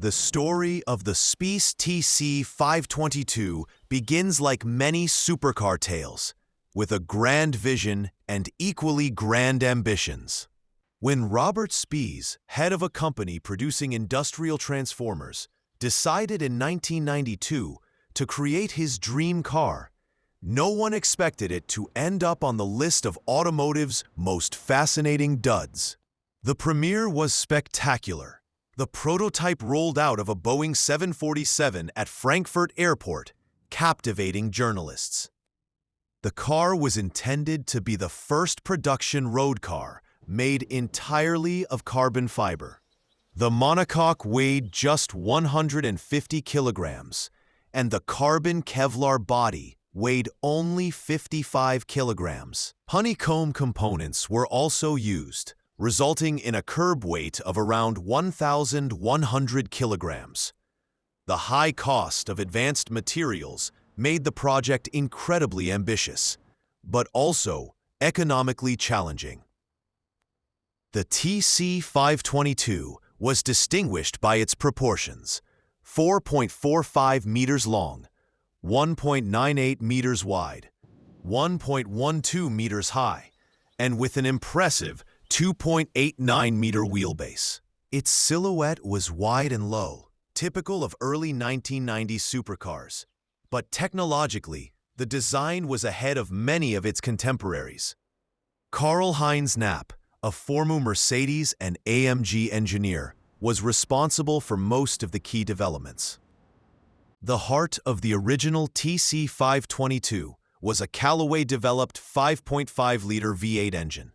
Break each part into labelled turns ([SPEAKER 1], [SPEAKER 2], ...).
[SPEAKER 1] The story of the Spiess TC 522 begins like many supercar tales, with a grand vision and equally grand ambitions. When Robert Spiess, head of a company producing industrial transformers, decided in 1992 to create his dream car, no one expected it to end up on the list of automotive's most fascinating duds. The premiere was spectacular. The prototype rolled out of a Boeing 747 at Frankfurt Airport, captivating journalists. The car was intended to be the first production road car made entirely of carbon fiber. The monocoque weighed just 150 kilograms, and the carbon Kevlar body weighed only 55 kilograms. Honeycomb components were also used, resulting in a curb weight of around 1,100 kilograms. The high cost of advanced materials made the project incredibly ambitious, but also economically challenging. The TC 522 was distinguished by its proportions: 4.45 meters long, 1.98 meters wide, 1.12 meters high, and with an impressive 2.89-meter wheelbase. Its silhouette was wide and low, typical of early 1990s supercars. But technologically, the design was ahead of many of its contemporaries. Karl-Heinz Knapp, a former Mercedes and AMG engineer, was responsible for most of the key developments. The heart of the original TC 522 was a Callaway-developed 5.5-liter V8 engine.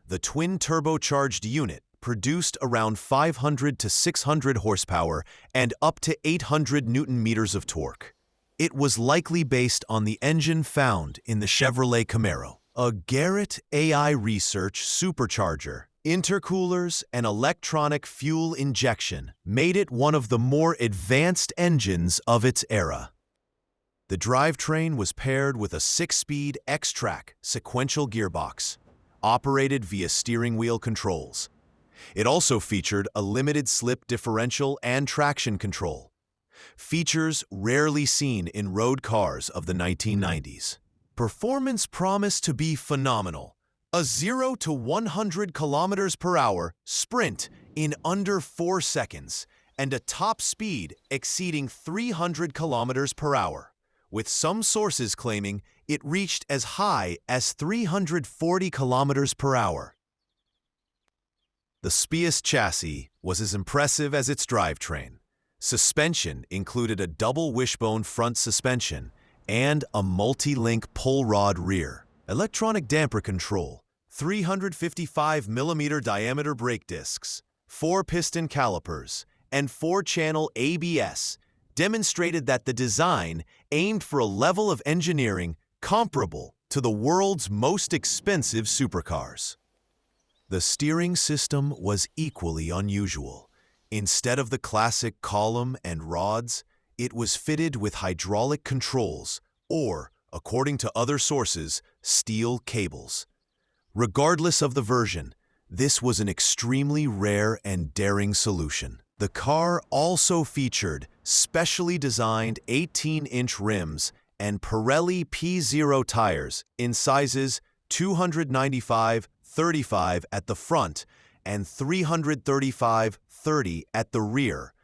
[SPEAKER 1] The twin-turbocharged unit produced around 500 to 600 horsepower and up to 800 newton-meters of torque. It was likely based on the engine found in the Chevrolet Camaro. A Garrett AI Research supercharger, intercoolers, and electronic fuel injection made it one of the more advanced engines of its era. The drivetrain was paired with a 6-speed X-Track sequential gearbox, operated via steering wheel controls. It also featured a limited-slip differential and traction control, features rarely seen in road cars of the 1990s. Performance promised to be phenomenal: a 0 to 100 kilometers per hour sprint in under 4 seconds, and a top speed exceeding 300 kilometers per hour, with some sources claiming it reached as high as 340 kilometers per hour. The Spiess chassis was as impressive as its drivetrain. Suspension included a double wishbone front suspension and a multi-link pull rod rear. Electronic damper control, 355mm diameter brake discs, 4-piston calipers, and 4-channel ABS demonstrated that the design aimed for a level of engineering comparable to the world's most expensive supercars. The steering system was equally unusual. Instead of the classic column and rods, it was fitted with hydraulic controls or, according to other sources, steel cables. Regardless of the version, this was an extremely rare and daring solution. The car also featured specially designed 18-inch rims and Pirelli P0 tires in sizes 295/35 at the front and 335/30 at the rear,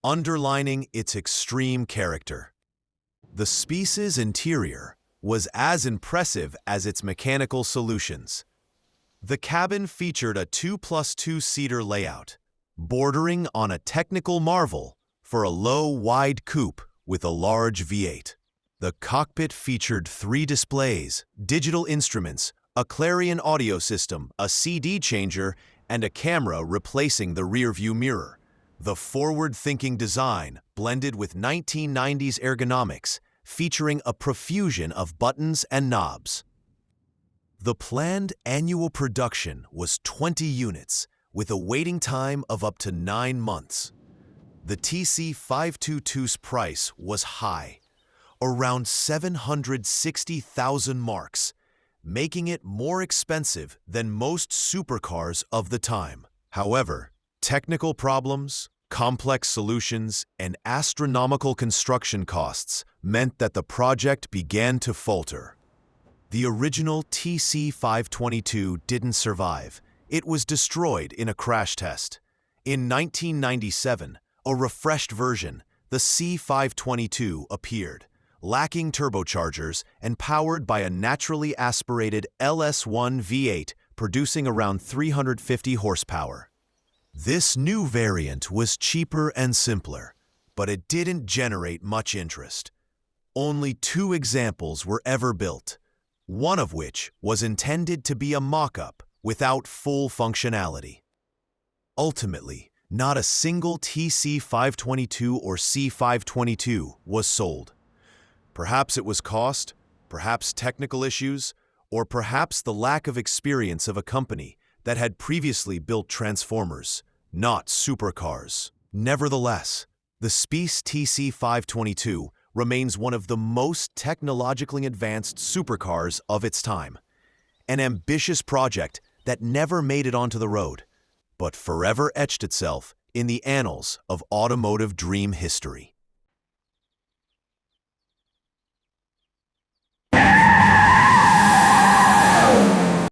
[SPEAKER 1] underlining its extreme character. The Spiess's interior was as impressive as its mechanical solutions. The cabin featured a 2+2-seater layout, bordering on a technical marvel for a low, wide coupe with a large V8. The cockpit featured 3 displays, digital instruments, a Clarion audio system, a CD changer, and a camera replacing the rear-view mirror. The forward-thinking design blended with 1990s ergonomics, featuring a profusion of buttons and knobs. The planned annual production was 20 units, with a waiting time of up to 9 months. The TC 522's price was high, around 760,000 marks, making it more expensive than most supercars of the time. However, technical problems, Complex solutions and astronomical construction costs meant that the project began to falter. The original TC-522 didn't survive. It was destroyed in a crash test. In 1997, a refreshed version, the C-522, appeared, lacking turbochargers and powered by a naturally aspirated LS1 V8 producing around 350 horsepower. This new variant was cheaper and simpler, but it didn't generate much interest. Only 2 examples were ever built, one of which was intended to be a mock-up without full functionality. Ultimately, not a single TC-522 or C-522 was sold. Perhaps it was cost, perhaps technical issues, or perhaps the lack of experience of a company that had previously built transformers, not supercars. Nevertheless, the Spiess TC-522 remains one of the most technologically advanced supercars of its time. An ambitious project that never made it onto the road, but forever etched itself in the annals of automotive dream history.